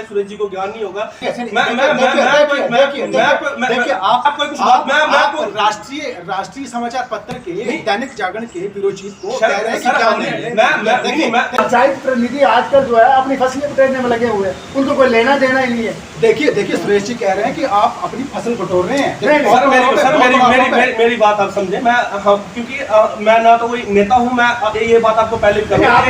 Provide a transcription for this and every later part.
सूरज जी को ज्ञान नहीं होगा। राष्ट्रीय समाचार पत्र के दैनिक जागरण के ब्यूरो चीफ को कह रहे हैं कि पंचायत प्रतिनिधि आजकल जो है अपनी फसलें बटोरने में लगे हुए हैं, उनको कोई लेना देना ही नहीं है। देखिए सुरेश जी कह रहे हैं कि आप अपनी फसल बटोर रहे हैं। मेरी बात आप समझे, मैं क्योंकि मैं ना तो कोई नेता हूँ, मैं ये बात आपको पहले भी कर रहा हूँ।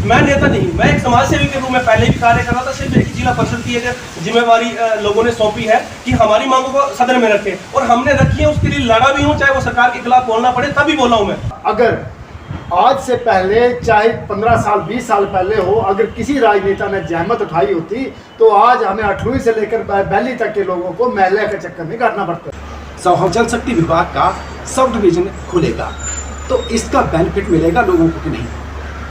मैं नेता नहीं, मैं एक समाज सेवी के रूप में पहले भी कार्य कर रहा था। सिर्फ एक जिला परिषद की एक जिम्मेवारी लोगों ने सौंपी है कि हमारी मांगों को सदन में रखें, और हमने रखी है। उसके लिए लड़ा भी हूँ, चाहे वो सरकार के खिलाफ बोलना पड़े, तभी बोला हूँ मैं। अगर आज से पहले, चाहे 15 साल 20 साल पहले हो, अगर किसी राजनेता ने जहमत उठाई होती तो आज हमें 8वीं से लेकर 12वीं तक के लोगों को महल्ले के चक्कर में काटना पड़ता। जल शक्ति विभाग का सब डिवीजन खुलेगा, तो इसका बेनिफिट मिलेगा लोगों को कि नहीं?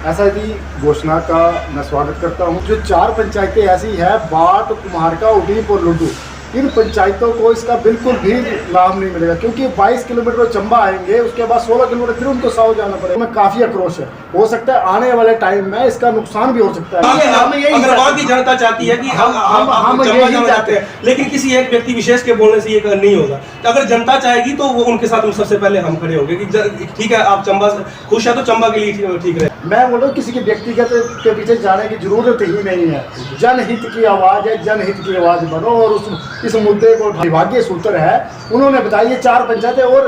ऐसा जी घोषणा का मैं स्वागत करता हूँ। जो 4 पंचायतें ऐसी है, बाट, कुम्हारका, उडीप और लुड्डू, इन पंचायतों को इसका बिल्कुल भी लाभ नहीं मिलेगा, क्योंकि 22 किलोमीटर चंबा आएंगे, उसके बाद 16 किलोमीटर फिर उनको साव जाना पड़ेगा। में काफी आक्रोश है, हो सकता है आने वाले टाइम में इसका नुकसान भी हो सकता है। अगर वहाँ की जनता चाहती है कि हम यही चाहते हैं, लेकिन किसी एक व्यक्ति विशेष के बोलने से ये नहीं होगा। अगर जनता चाहेगी तो वो उनके साथ सबसे पहले हम खड़े होंगे कि ठीक है, आप चंबा खुश है तो चंबा के लिए ठीक रहे। मैं बोल रहा हूँ किसी की व्यक्तिगत के पीछे जाने की जरूरत ही नहीं है। जनहित की आवाज है, जनहित की आवाज बनो, और इस मुद्दे को विभागीय सूत्र है, उन्होंने बताया 4 पंचायतें। और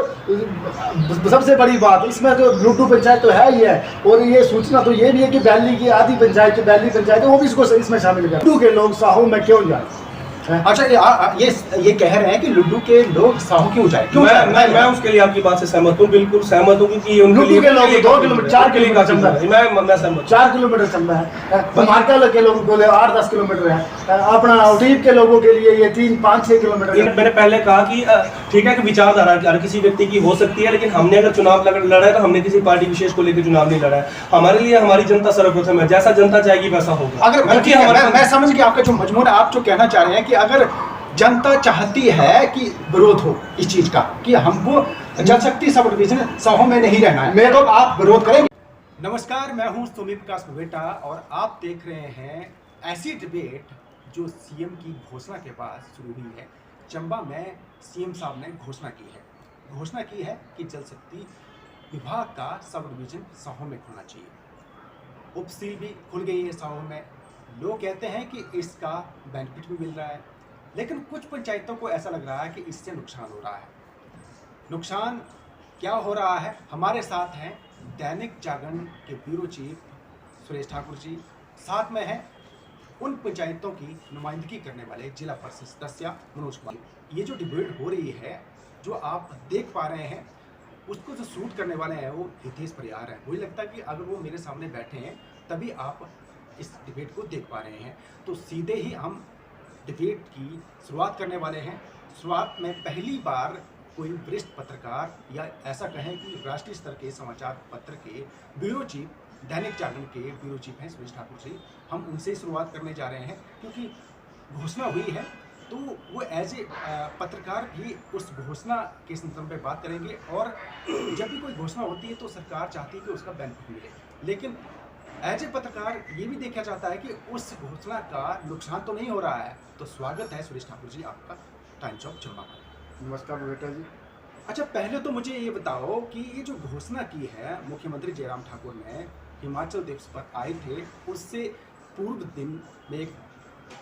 सबसे बड़ी बात इसमें तो लुड्डू पंचायत तो है ही है, और ये सूचना तो ये भी है कि बैली की आधी पंचायत, बैली पंचायत वो भी इसको इसमें शामिल कर। लुड्डू के लोग साहू में क्यों जाए? अच्छा, ये कह रहे हैं कि लुड्डू के लोग साहू क्यों जाए? मैं उसके लिए आपकी बात से सहमत हूँ, बिल्कुल सहमत हूँ, क्योंकि लुड्डू के लोग 2 किलोमीटर 4 किलोमीटर चंबा है, मैं सहमत। 4 किलोमीटर चंबा है, कुम्हारका के लोगों को 8-10 किलोमीटर है, अपना उटीप के लोगों के लिए ये 3-5-6 किलोमीटर। मैंने पहले कहा कि ठीक है कि विचारधारा हर किसी व्यक्ति की हो सकती है, लेकिन हमने अगर चुनाव लड़ा है तो हमने किसी पार्टी विशेष को लेकर चुनाव नहीं लड़ा है। हमारे लिए हमारी जनता सर्वप्रथम है, जैसा जनता चाहेगी वैसा होगा। अगर मैं समझ गया आपका जो मजमून, आप जो कहना चाह रहे हैं कि अगर जनता चाहती है कि विरोध हो इस चीज का, कि हमको जल शक्ति सब डिवीजन साहू में नहीं रहना है, मेरे को आप विरोध करेंगे। नमस्कार, मैं हूं सुमित प्रकाश भवेटा और आप देख रहे हैं ऐसी डिबेट जो सीएम की घोषणा के बाद शुरू हुई है। चंबा में सीएम साहब ने घोषणा की है कि जल शक्ति विभाग का सब डिवीजन साहू में खुलना चाहिए। उपसील भी खुल गई है साहू में। लोग कहते हैं कि इसका बेनिफिट भी मिल रहा है, लेकिन कुछ पंचायतों को ऐसा लग रहा है कि इससे नुकसान हो रहा है। नुकसान क्या हो रहा है? हमारे साथ हैं दैनिक जागरण के ब्यूरो चीफ सुरेश ठाकुर जी, साथ में हैं उन पंचायतों की नुमाइंदगी करने वाले जिला परिषद सदस्य मनोज कुमार। ये जो डिबेट हो रही है, जो आप देख पा रहे हैं, उसको जो शूट करने वाले हैं वो हितेश परियार हैं। मुझे लगता है कि अगर वो मेरे सामने बैठे हैं तभी आप इस डिबेट को देख पा रहे हैं। तो सीधे ही हम डिबेट की शुरुआत करने वाले हैं। शुरुआत में पहली बार कोई वरिष्ठ पत्रकार, या ऐसा कहें कि राष्ट्रीय स्तर के समाचार पत्र के ब्यूरो चीफ, दैनिक जागरण के ब्यूरो चीफ हैं सुरेश ठाकुर जी। हम उनसे शुरुआत करने जा रहे हैं, क्योंकि घोषणा हुई है तो वो एज ए पत्रकार भी उस घोषणा के संदर्भ में बात करेंगे। और जब भी कोई घोषणा होती है तो सरकार चाहती है कि उसका बेनिफिट मिले, लेकिन एज ए पत्रकार ये भी देखा जाता है कि उस घोषणा का नुकसान तो नहीं हो रहा है। तो स्वागत है सुरेश ठाकुर जी आपका टाइम्स ऑफ चंबा पर। नमस्कार बेटा जी। अच्छा, पहले तो मुझे ये बताओ कि ये जो घोषणा की है मुख्यमंत्री जयराम ठाकुर ने, हिमाचल दिवस पर आए थे, उससे पूर्व दिन में एक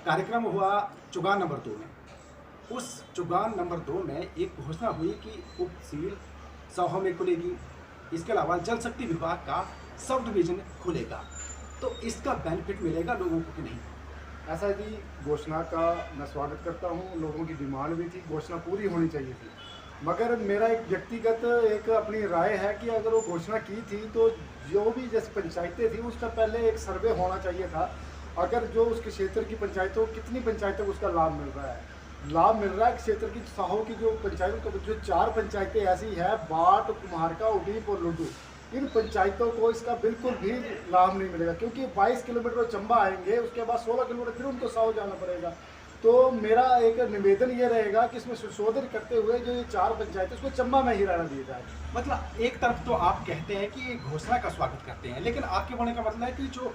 कार्यक्रम हुआ चुगान नंबर 2 में। उस चुगान नंबर 2 में एक घोषणा हुई कि उपसील साहू में खुलेगी, इसके अलावा जल शक्ति विभाग का सब डिवीजन खुलेगा, तो इसका बेनिफिट मिलेगा लोगों को कि नहीं? ऐसा जी घोषणा का मैं स्वागत करता हूँ। लोगों की डिमांड भी थी, घोषणा पूरी होनी चाहिए थी, मगर मेरा एक व्यक्तिगत एक अपनी राय है कि अगर वो घोषणा की थी तो जो भी जैसे पंचायतें थी उसका पहले एक सर्वे होना चाहिए था। अगर जो उसके क्षेत्र की पंचायतों, कितनी पंचायतों को उसका लाभ मिल रहा है क्षेत्र की साहू की जो पंचायतों को, जो 4 पंचायतें ऐसी है, बाट, कुम्हारका, उडीप और लुड्डू, इन पंचायतों को इसका बिल्कुल भी लाभ नहीं मिलेगा, क्योंकि 22 किलोमीटर चंबा आएंगे, उसके बाद 16 किलोमीटर फिर उनको साहू जाना पड़ेगा। तो मेरा एक निवेदन ये रहेगा कि इसमें संशोधन करते हुए जो ये 4 पंचायतें उसको चंबा में ही रहना दिया जाए। मतलब एक तरफ तो आप कहते हैं कि घोषणा का स्वागत करते हैं, लेकिन आपके बोलने का मतलब है कि जो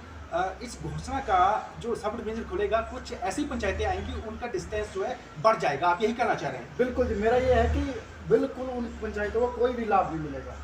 इस घोषणा का जो सब डिवीजन खुलेगा, कुछ ऐसी पंचायतें आएंगी उनका डिस्टेंस जो है बढ़ जाएगा, आप यही कहना चाह रहे हैं? बिल्कुल जी, मेरा ये है कि बिल्कुल उन पंचायतों को कोई भी लाभ नहीं मिलेगा।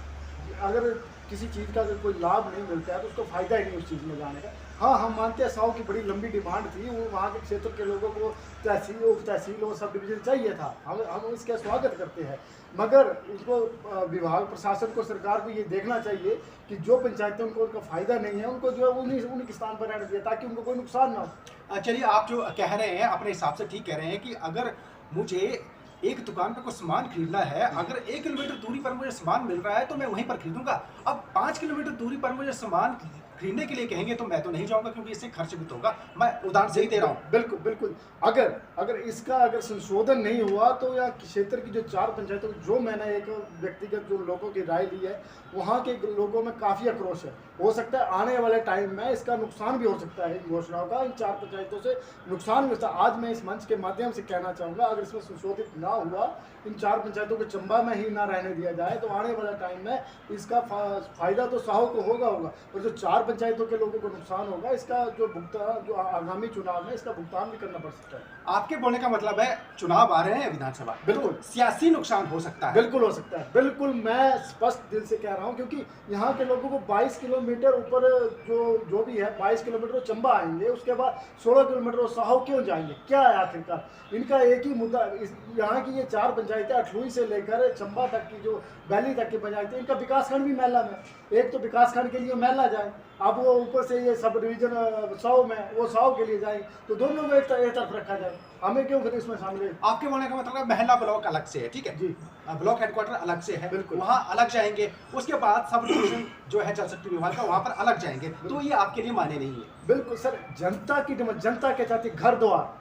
अगर किसी चीज़ का अगर कोई लाभ नहीं मिलता है तो उसको फ़ायदा ही नहीं उस चीज़ में जाने का। हाँ, हम मानते हैं 100 की बड़ी लंबी डिमांड थी, वो वहाँ के क्षेत्र के लोगों को तहसील, उप तहसील और सब डिवीज़न चाहिए था, हम इसका स्वागत करते हैं। मगर इसको विभाग, प्रशासन को, सरकार को ये देखना चाहिए कि जो पंचायतें उनको उनका फ़ायदा नहीं है, उनको जो है उन्हीं स्थान पर रहने दिया ताकि उनको कोई नुकसान ना हो। चलिए, आप जो कह रहे हैं अपने हिसाब से ठीक कह रहे हैं कि अगर मुझे एक दुकान पर कुछ सामान खरीदना है, अगर 1 किलोमीटर दूरी पर मुझे सामान मिल रहा है तो मैं वहीं पर खरीदूंगा। अब 5 किलोमीटर दूरी पर मुझे सामान खरीदने के लिए कहेंगे तो मैं तो नहीं जाऊंगा, क्योंकि इससे खर्च भी तो होगा। मैं उदाहरण से ही दे रहा हूँ। बिल्कुल बिल्कुल। अगर इसका अगर संशोधन नहीं हुआ तो या क्षेत्र की जो 4 पंचायतों, जो मैंने एक व्यक्तिगत जो लोगों की राय ली है, वहाँ के लोगों में काफ़ी आक्रोश है। हो सकता है आने वाले टाइम में इसका नुकसान भी हो सकता है, इन घोषणाओं का इन 4 पंचायतों से नुकसान भी होता है। आज मैं इस मंच के माध्यम से कहना चाहूँगा, अगर इसमें संशोधित ना हुआ, इन 4 पंचायतों को चंबा में ही ना रहने दिया जाए, तो आने वाले टाइम में इसका फ़ायदा तो साहू को होगा और जो 4 पंचायतों के लोगों को नुकसान होगा, इसका जो भुगतान, जो आगामी चुनाव में इसका भुगतान भी करना पड़ सकता है। आपके बोलने का मतलब है चुनाव आ रहे हैं विधानसभा, बिल्कुल तो सियासी नुकसान हो सकता है। बिल्कुल हो सकता है, बिल्कुल मैं स्पष्ट दिल से कह रहा हूँ, क्योंकि यहाँ के लोगों को 22 किलोमीटर ऊपर जो भी है 22 किलोमीटर चंबा आएंगे, उसके बाद 16 किलोमीटर साहू क्यों जाएंगे? क्या है आखिरकार इनका एक ही मुद्दा? यहाँ की ये 4 पंचायतें अठलुई से लेकर चंबा तक की, जो वैली तक की पंचायतें, इनका विकासखंड भी मैला में। एक तो विकासखंड के लिए मैला जाए, अब वो ऊपर से ये सब डिवीजन 100 में, वो 100 के लिए जाए, तो दोनों को एक तरफ रखा जाए, हमें क्यों फिर इसमें शामिल है? आपके बोलने का मतलब है महला ब्लॉक अलग से है, ठीक है जी, ब्लॉक हेडक्वार्टर अलग से है, बिल्कुल, वहाँ अलग जाएंगे। उसके बाद सब डिवीजन जो है जल शक्ति विभाग का, वहाँ पर अलग जाएंगे, तो ये आपके लिए मान्य नहीं है? बिल्कुल सर, जनता की डिमांड, जनता क्या चाहती है? घर द्वार।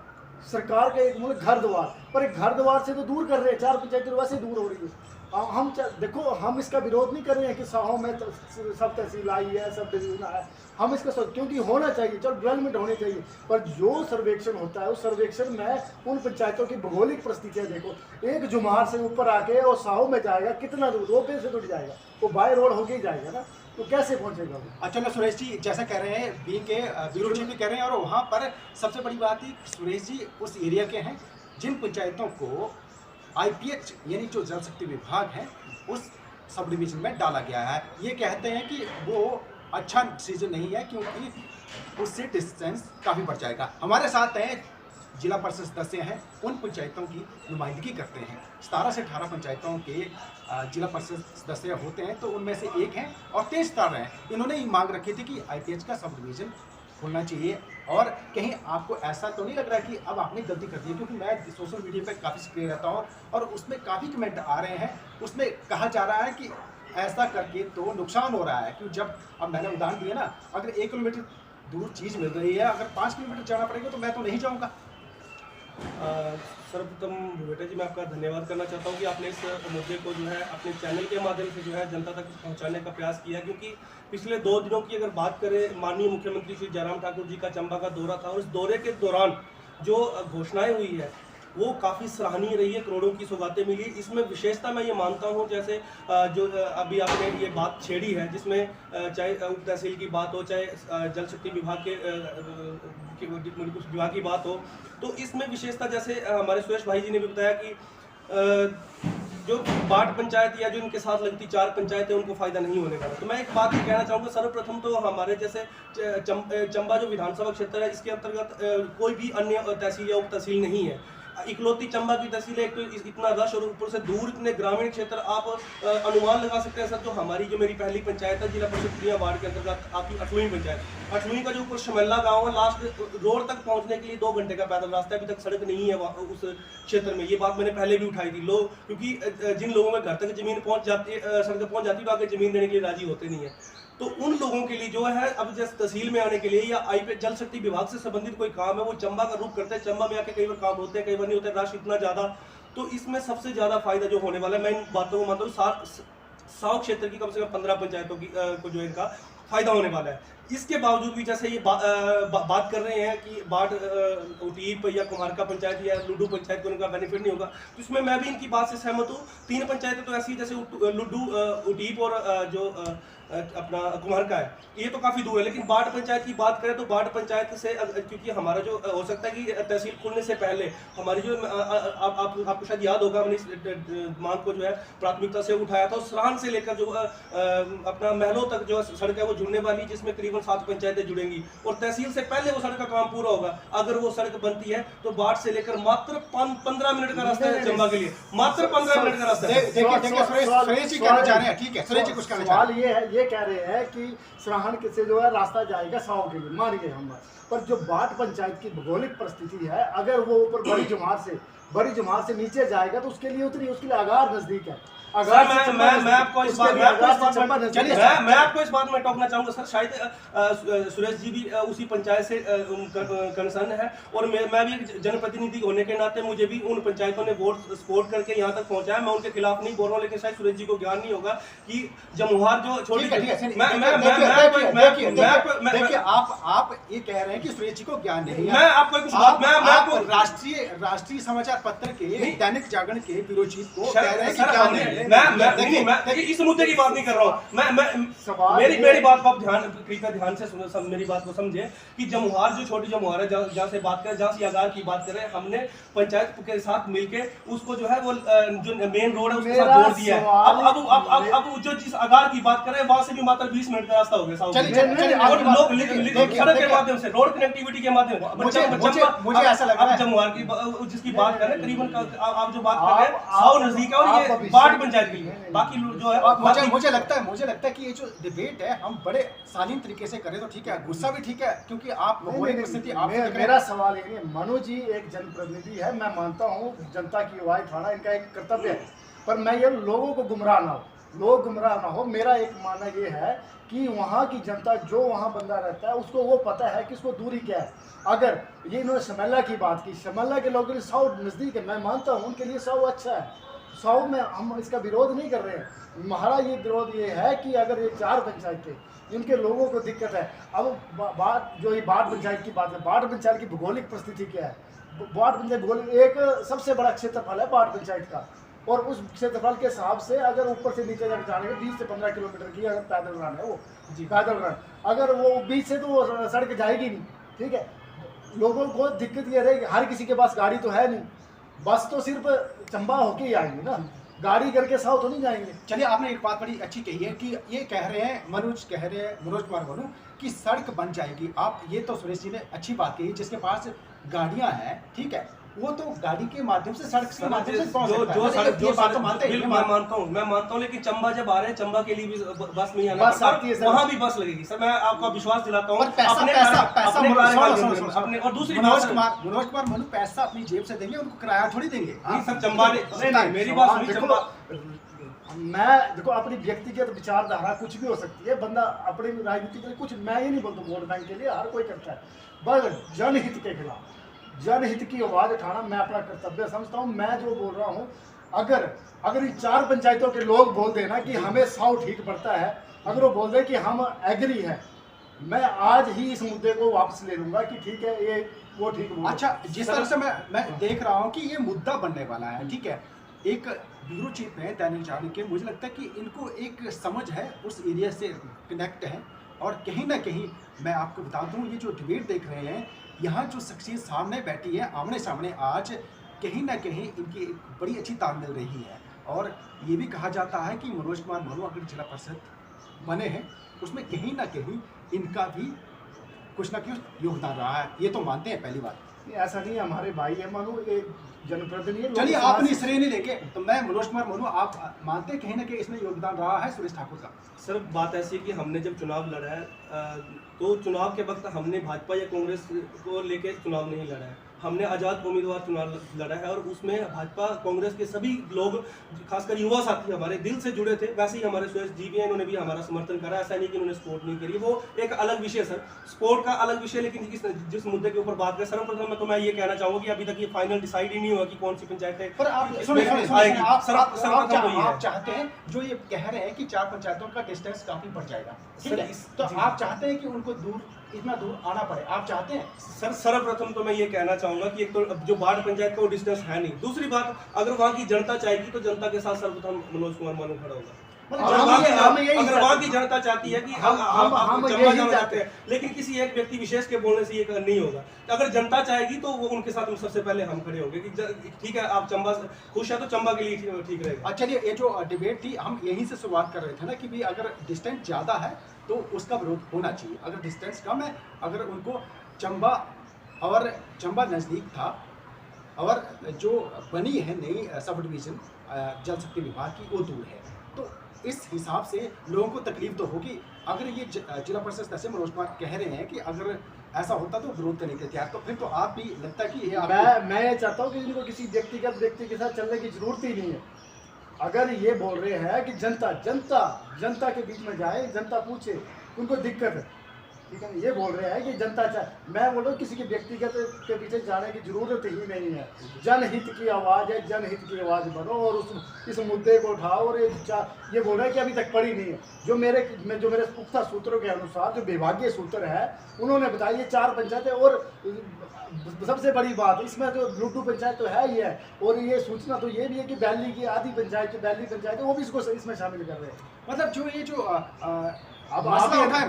सरकार का एक मूल घर द्वार, पर एक घर द्वार से तो दूर कर रहे हैं, 4 पंचायतें वैसे दूर हो रही है। हम देखो, हम इसका विरोध नहीं कर रहे हैं कि साहों में सब तहसील आई है, सब डिवीजन है, हम इसका क्योंकि होना चाहिए, चलो डेवलपमेंट होनी चाहिए, पर जो सर्वेक्षण होता है उस सर्वेक्षण में उन पंचायतों की भौगोलिक परिस्थितियाँ देखो। एक जुमार से ऊपर आके और साहों में जाएगा, कितना दूर? रोपवे से जुड़ जाएगा, वो बाय रोड होके ही जाएगा ना, तो कैसे पहुंचेगा वो? चलो सुरेश जी, जैसा कह रहे हैं ब्यूरो चीफ भी कह रहे हैं, और वहाँ पर सबसे बड़ी बात है सुरेश जी उस एरिया के हैं जिन पंचायतों को IPH यानी जो जल शक्ति विभाग है उस सब डिवीजन में डाला गया है। ये कहते हैं कि वो अच्छा डिसीजन नहीं है, क्योंकि उससे डिस्टेंस काफ़ी बढ़ जाएगा। हमारे साथ हैं जिला परिषद सदस्य हैं, उन पंचायतों की नुमाइंदगी करते हैं। 17 से 18 पंचायतों के जिला परिषद सदस्य होते हैं, तो उनमें से एक हैं और तेज तार हैं। इन्होंने ये मांग रखी थी कि IPH का सब डिवीज़न खोलना चाहिए, और कहीं आपको ऐसा तो नहीं लग रहा कि अब आपने गलती कर दी है? क्योंकि मैं सोशल मीडिया पर काफ़ी सक्रिय रहता हूँ और उसमें काफ़ी कमेंट आ रहे हैं, उसमें कहा जा रहा है कि ऐसा करके तो नुकसान हो रहा है। क्यों? जब अब मैंने उदाहरण दिया ना, अगर 1 किलोमीटर दूर चीज़ मिल रही है, अगर 5 किलोमीटर जाना पड़ेगा तो मैं तो नहीं जाऊँगा। सर्वप्रथम भूपेटा जी, मैं आपका धन्यवाद करना चाहता हूँ कि आपने इस मुद्दे को जो है अपने चैनल के माध्यम से जो है जनता तक पहुँचाने का प्रयास किया, क्योंकि पिछले 2 दिनों की अगर बात करें, माननीय मुख्यमंत्री श्री जयराम ठाकुर जी का चंबा का दौरा था, और इस दौरे के दौरान जो घोषणाएं हुई है वो काफ़ी सराहनीय रही है, करोड़ों की सौगातें मिली। इसमें विशेषता मैं ये मानता हूँ, जैसे जो अभी आपने ये बात छेड़ी है, जिसमें चाहे उप तहसील की बात हो, चाहे जल शक्ति विभाग के विभाग की बात हो, तो इसमें विशेषता जैसे हमारे सुरेश भाई जी ने भी बताया कि जो बाट पंचायत या जो इनके साथ लगती 4 पंचायतें, उनको फ़ायदा नहीं होने वाला। तो मैं एक बात कहना चाहूँगा, सर्वप्रथम तो हमारे जैसे चंबा जो विधानसभा क्षेत्र है, इसके अंतर्गत कोई भी अन्य तहसील या उप तहसील नहीं है। इकलौती चंबा की तहसील है, एक तो इतना रश और ऊपर से दूर इतने ग्रामीण क्षेत्र, आप अनुमान लगा सकते हैं सर। जो हमारी जो मेरी पहली पंचायत है जिला परिषद पुनिया वार्ड के अंतर्गत आपकी अठलुई पंचायत, अठलुई का जो ऊपर शमल्ला गांव है, लास्ट रोड तक पहुंचने के लिए 2 घंटे का पैदल रास्ता है, अभी तक सड़क नहीं है उस क्षेत्र में। ये बात मैंने पहले भी उठाई थी। लोग, क्योंकि जिन लोगों में घर तक जमीन पहुंच जाती है, सड़क पहुंच जाती है, तो आगे जमीन देने के लिए राजी होते नहीं है। तो उन लोगों के लिए जो है, अब जैसे तहसील में आने के लिए या IPH जल शक्ति विभाग से संबंधित कोई काम है, वो चंबा का रुख करते हैं। चंबा में आके कई बार काम होते हैं, कई बार नहीं होते, रश इतना ज़्यादा। तो इसमें सबसे ज़्यादा फायदा जो होने वाला है, मैं इन बातों को मानता हूँ, 100 क्षेत्र की कम से कम 15 पंचायतों की को जो इनका फायदा होने वाला है। इसके बावजूद भी जैसे ये बात कर रहे हैं कि बाढ़ उटीप या कुमारका पंचायत या लुड्डू पंचायत को उनका बेनिफिट नहीं होगा, तो इसमें मैं भी इनकी बात से सहमत हूँ। 3 पंचायतें तो ऐसी जैसे लुड्डू, उटीप और जो अपना कुमारका है, ये तो काफ़ी दूर है। लेकिन बाढ़ पंचायत की बात करें तो बाढ़ पंचायत से क्योंकि हमारा जो हो सकता है कि तहसील खुलने से पहले हमारी जो आपको शायद याद होगा, हमने इस मांग को जो है प्राथमिकता से उठाया था। सराहन से लेकर जो अपना महलों तक जो सड़क है वो जुड़ने वाली, जिसमें करीबन 7 पंचायतें जुड़ेंगी और तहसील से पहले वो सड़क का काम पूरा होगा। अगर वो सड़क बनती है तो बाढ़ से लेकर मात्र 15 मिनट का रास्ता है चंबा के लिए, मात्र 15 मिनट का रास्ता है। सुरेश जी कहना चाह रहे हैं, ठीक है सुरेश जी कुछ कहना चाह रहे हैं। ये कह रहे हैं कि सराहन से जो है रास्ता जाएगा 100 के लिए, मान गए हम, पर जो बाढ़ पंचायत की भौगोलिक परिस्थिति है, अगर वो ऊपर बड़ी जुमार से नीचे जाएगा तो उसके लिए आगार नजदीक है। मैं आपको इस बात में टोकना चाहूंगा सर, शायद सुरेश जी भी उसी पंचायत से कंसर्न है और मैं भी एक जनप्रतिनिधि होने के नाते मुझे भी उन पंचायतों ने वोट सपोर्ट करके यहाँ तक पहुँचाया। मैं उनके खिलाफ नहीं बोल रहा हूँ, लेकिन शायद सुरेश जी को ज्ञान नहीं होगा कि जमुहार जो छोटी, देखिए आप ये कह रहे हैं कि सुरेश जी को ज्ञान नहीं है। मैं आपको कुछ बात, मैं आपको राष्ट्रीय समाचार पत्र के दैनिक जागरण के ब्यूरो चीफ को कह रहे हैं कि ज्ञान नहीं है। मैं इस मुद्दे की बात नहीं कर रहा हूँ। मेरी बात को आप कृपया ध्यान से सुनो, मेरी बात को समझे कि जमुहार जो छोटी जमुहार है, जहाँ से बात करें, जहाँ से आगार की बात करें, हमने पंचायत के साथ मिलके उसको जो है वो जो मेन रोड है उसके साथ जोड़ दिया है। अब जो जिस आगार की बात करें वहां से भी मात्र 20 मिनट का रास्ता हो गया सड़क के माध्यम से, रोड कनेक्टिविटी के माध्यम से। मुझे ऐसा लग रहा है जमुहार की जिसकी बात करें, करीबन आप जो बात कर रहे हैं 100 नजदीक है और ये बाढ़ पंचायत के लिए, बाकी जो है मुझे लगता है कि ये जो डिबेट है हम बड़े शालीन तरीके से करें तो ठीक है, गुस्सा भी ठीक है, क्योंकि आप मेरा सवाल ये नहीं, मनु जी एक जनप्रतिनिधि है, मैं मानता हूँ जनता की आवाज उठाना इनका एक कर्तव्य है, पर मैं ये लोगों को गुमराह ना हो। मेरा एक मानना ये है कि वहाँ की जनता, जो वहाँ बंदा रहता है, उसको वो पता है कि उसको दूरी क्या है। अगर ये इन्होंने शमला की बात की, शमला के लोगों के लिए 100 नज़दीक है, मैं मानता हूँ उनके लिए 100 अच्छा है, 100 में हम इसका विरोध नहीं कर रहे हैं। हमारा ये विरोध ये है कि अगर ये 4 पंचायतें इनके लोगों को दिक्कत है। अब बात जो ये बाढ़ पंचायत की बात है, बाढ़ पंचायत की भौगोलिक परिस्थिति क्या है? बाढ़ पंचायत भौगोलिक एक सबसे बड़ा क्षेत्रफल है बाढ़ पंचायत का, और उस क्षेत्रफल के हिसाब से अगर ऊपर से नीचे तक जाने के 20 से 15 किलोमीटर की अगर पैदल रन है, वो पैदल रन, अगर वो बीच से तो वो सड़क जाएगी नहीं, ठीक है। लोगों को दिक्कत ये रहेगी, हर किसी के पास गाड़ी तो है नहीं, बस तो सिर्फ चंबा होके ही आएंगे ना, गाड़ी करके साउथ तो नहीं जाएंगे। चलिए, आपने एक बात बड़ी अच्छी कही है कि ये कह रहे हैं मनोज कुमार मनु कि सड़क बन जाएगी। आप ये तो सुरेश जी ने अच्छी बात कही, जिसके पास गाड़ियां हैं, ठीक है, वो तो गाड़ी के माध्यम से, सड़क के माध्यम से पहुंच सकता है। मैं मानता हूँ, लेकिन चंबा जब आ रहे हैं, चंबा के लिए भी बस नहीं आना, वहाँ भी बस लगेगी सर, मैं आपको विश्वास दिलाता हूँ। और दूसरी मनोज कुमार मनु पैसा अपनी जेब से देंगे, उनको किराया थोड़ी देंगे। सर चंबा ने मेरी बात सुनी, चंबा मैं देखो अपनी व्यक्तिगत विचारधारा कुछ भी हो सकती है, बंदा अपनी राजनीति के लिए कुछ, मैं ये नहीं बोलता वोट बैंक के लिए हर कोई करता है, बस जनहित के खिलाफ, जनहित की आवाज उठाना मैं अपना कर्तव्य समझता हूँ। मैं जो बोल रहा हूँ, अगर ये 4 पंचायतों के लोग बोल देना कि हमें 100 ठीक पड़ता है, अगर वो बोल दे कि हम एग्री है, मैं आज ही इस मुद्दे को वापस ले लूंगा कि ठीक है, ये वो ठीक। अच्छा, जिस तरह से मैं देख रहा हूँ कि ये मुद्दा बनने वाला है, ठीक है, एक ब्यूरो चीफ है दैनिक जागरण के, मुझे लगता है कि इनको एक समझ है, उस एरिया से कनेक्ट है, और कहीं ना कहीं मैं आपको बता दूँ, ये जो डिबेट देख रहे हैं, यहाँ जो शख्सियत सामने बैठी है आमने सामने, आज कहीं ना कहीं इनकी एक बड़ी अच्छी तालमेल रही है, और ये भी कहा जाता है कि मनोज कुमार मनु अगर जिला परिषद बने हैं, उसमें कहीं ना कहीं इनका भी कुछ ना कुछ योगदान रहा है, ये तो मानते हैं। पहली बात ऐसा नहीं है, हमारे भाई है मनु, एक जनप्रतिनिधि। चलिए, आप अपनी श्रेय नहीं लेंगे, तो मैं मनोज कुमार मनु, आप मानते हैं कहीं ना कहीं इसमें योगदान रहा है सुरेश ठाकुर का? सर बात ऐसी है कि हमने जब चुनाव लड़ा है तो चुनाव के वक्त हमने भाजपा या कांग्रेस को लेके चुनाव नहीं लड़ा है, हमने आज़ाद उम्मीदवार चुनाव लड़ा है और उसमें भाजपा कांग्रेस के सभी लोग खासकर युवा साथी हमारे दिल से जुड़े थे। वैसे ही हमारे सुरेश जी भी हैं, इन्होंने भी हमारा समर्थन करा, ऐसा नहीं कि उन्होंने सपोर्ट नहीं करी, वो एक अलग विषय सर, स्पोर्ट का अलग विषय। लेकिन जिस मुद्दे के ऊपर बात करें सर्वप्रथम में तो मैं ये कहना चाहूँगा कि अभी तक ये फाइनल डिसाइड ही नहीं हुआ कि कौन सी पंचायतें पर आप चाहते हैं, जो ये कह रहे हैं कि 4 पंचायतों का डिस्टेंस काफी बढ़ जाएगा, ठीक है, तो आप चाहते हैं कि उनको इतना दूर आना पड़े, आप चाहते हैं? सर सर्वप्रथम तो मैं ये कहना चाहूंगा कि एक तो जो बाढ़ पंचायत का वो डिस्टेंस है नहीं, दूसरी बात अगर वहाँ की जनता चाहेगी तो जनता के साथ सर्वप्रथम मनोज कुमार मानू खड़ा होगा। अगर वहाँ की जनता चाहती है कि हम चंबा जाना चाहते हैं, लेकिन किसी एक व्यक्ति विशेष के बोलने से ये नहीं होगा। अगर जनता चाहेगी तो वो उनके साथ सबसे पहले हम खड़े होंगे कि ठीक है आप चंबा खुश है तो चंबा के लिए ठीक रहेगा। चलिए, ये जो डिबेट थी हम यहीं से शुरुआत कर रहे थे ना कि भी अगर डिस्टेंस ज़्यादा है तो उसका विरोध होना चाहिए, अगर डिस्टेंस कम है, अगर उनको चंबा नज़दीक था और जो बनी है नई सब डिवीज़न जल शक्ति विभाग की वो दूर है, तो इस हिसाब से लोगों को तकलीफ तो होगी। अगर ये जिला परिषद सदस्य मनोज कुमार कह रहे हैं कि अगर ऐसा होता तो विरोध करने के तैयार, तो फिर तो आप भी लगता है कि ये मैं ये चाहता हूँ कि इनको किसी व्यक्तिगत व्यक्ति के साथ चलने की जरूरत ही नहीं है। अगर ये बोल रहे हैं कि जनता के बीच में जाए, जनता पूछे उनको दिक्कत है, ठीक है, ये बोल रहे हैं कि जनता चाहे, मैं बोल रहा हूँ किसी के व्यक्तिगत के पीछे जाने की जरूरत ही नहीं है। जनहित की आवाज़ है, जनहित की आवाज़ बनो और इस मुद्दे को उठाओ। और ये बोल रहे हैं कि अभी तक पड़ी नहीं है। जो मेरे पुख्ता सूत्रों के अनुसार जो विभागीय सूत्र है उन्होंने बताया ये 4 पंचायतें, और सबसे बड़ी बात इसमें जो लुड्डू पंचायत तो है ही है, और ये सूचना तो ये भी है कि बैली की आधी पंचायत है वो भी इसमें शामिल कर रहे हैं। मतलब जो ये जो अब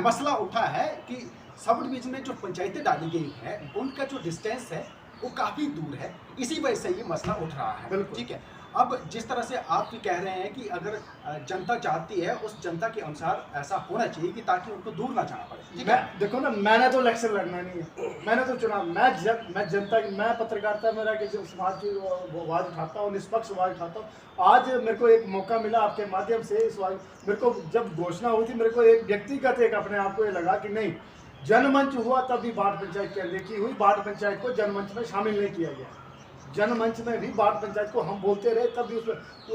मसला उठा है कि सब डिवीजन में जो पंचायतें डाली गई है उनका जो डिस्टेंस है वो काफ़ी दूर है, इसी वजह से ये मसला उठ रहा है। बिल्कुल ठीक है, अब जिस तरह से आप भी कह रहे हैं कि अगर जनता चाहती है उस जनता के अनुसार ऐसा होना चाहिए कि ताकि उनको दूर ना जाना पड़े। ठीक है, देखो ना, मैंने तो इलेक्शन लड़ना नहीं है, मैंने तो चुनाव, मैं जनता की, मैं पत्रकारिता मेरा कि समाज की आवाज़ उठाता हूँ, निष्पक्ष आवाज़ उठाता हूँ। आज मेरे को एक मौका मिला आपके माध्यम से इस बार, मेरे को जब घोषणा हुई थी मेरे को एक व्यक्तिगत एक अपने आप को ये लगा कि नहीं, जनमंच हुआ तब भी बाढ़ पंचायत की अनदेखी हुई, बाढ़ पंचायत को जनमंच में शामिल नहीं किया गया। जनमंच में भी बाढ़ पंचायत को हम बोलते रहे तब भी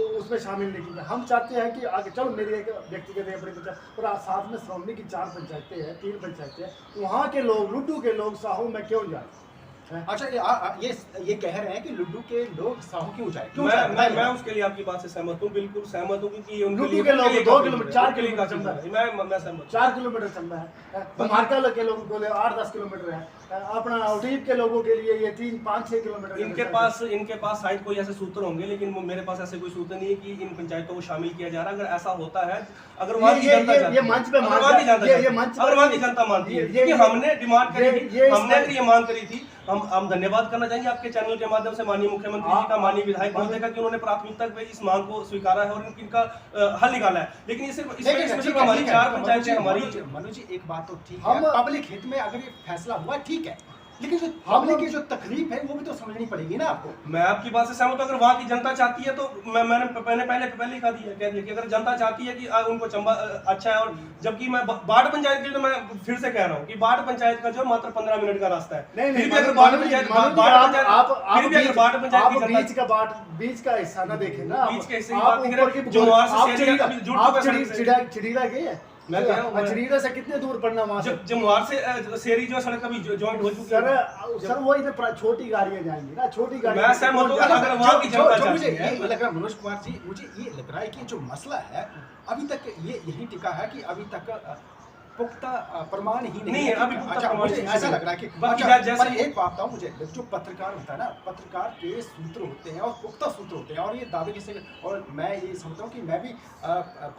उसमें शामिल नहीं किया। हम चाहते हैं कि आगे चलो, मेरी एक व्यक्तिगत है अपनी पंचायत, और साथ में श्रोमणी की 4 पंचायतें हैं, 3 पंचायतें हैं, वहाँ के लोग, लुड्डू के लोग साहू में क्यों जाए? अच्छा, ये कह रहे हैं कि लुड्डू के लोग साहू क्यों जाए? मैं उसके लिए आपकी बात से सहमत हूँ, बिल्कुल सहमत हूँ, क्योंकि लुड्डू के लोग 2 किलोमीटर 4 किलोमीटर चलता है, मैं सहमत 4 किलोमीटर चलता है, कुमारका के लोगों को 8-10 किलोमीटर है, अपना उटीप के लोगों के लिए ये 3-5-6 किलोमीटर। इनके पास शायद कोई ऐसे सूत्र होंगे, लेकिन मेरे पास ऐसे कोई सूत्र नहीं है कि इन पंचायतों को शामिल किया जा रहा है। अगर ऐसा होता है, अगर वहाँ की जनता मानती है कि हमने डिमांड करी थी, हमने अगर ये मांग करी थी, हम धन्यवाद करना चाहेंगे आपके चैनल के माध्यम से माननीय मुख्यमंत्री जी का, माननीय विधायक महोदय का, कि उन्होंने प्राथमिकता पे इस मांग को स्वीकारा है और इनका हल निकाला है। लेकिन ये सिर्फ हमारी 4 पंचायतें हमारी। मनोज जी, एक बात तो ठीक है, पब्लिक हित में अगर ये फैसला हुआ ठीक है, लेकिन जो पब्लिक की जो तकलीफ है वो भी तो समझनी पड़ेगी ना आपको। मैं आपकी बात से सहमत हूं। अगर वहाँ की जनता चाहती है तो मैंने पहले कह दिया कि अगर जनता चाहती है कि उनको चंबा अच्छा है, और जबकि मैं बाढ़ पंचायत के लिए, तो मैं फिर से कह रहा हूँ कि बाढ़ पंचायत का जो मात्र 15 मिनट का रास्ता है, फिर भी अगर बाढ़ पंचायत बीच का हिस्सा ना देखे ना, बीच के हिस्से की बात नहीं, जमुआर से चिड़ीला गई है, चिड़ीला से कितने दूर पड़ना वहाँ से? जमुआर से सेरी जो सड़क अभी ज्वाइंट हो चुकी है सर, वो इधर छोटी गाड़ियाँ जाएंगी ना, छोटी गाड़ी। मैं सहमत हूं, अगर वहाँ की जनता मुझे ये लग रहा है मनोज कुमार जी, मुझे ये लग रहा है कि जो मसला है अभी तक ये यही टिका है कि अभी तक पुख्ता प्रमाण ही नहीं है। अभी मुझे ऐसा लग रहा है कि जैसे एक बात बताऊं, मुझे जो पत्रकार होता है ना, पत्रकार के सूत्र होते हैं और पुख्ता सूत्र होते हैं, और ये दावे जैसे, और मैं ये समझता हूँ कि मैं भी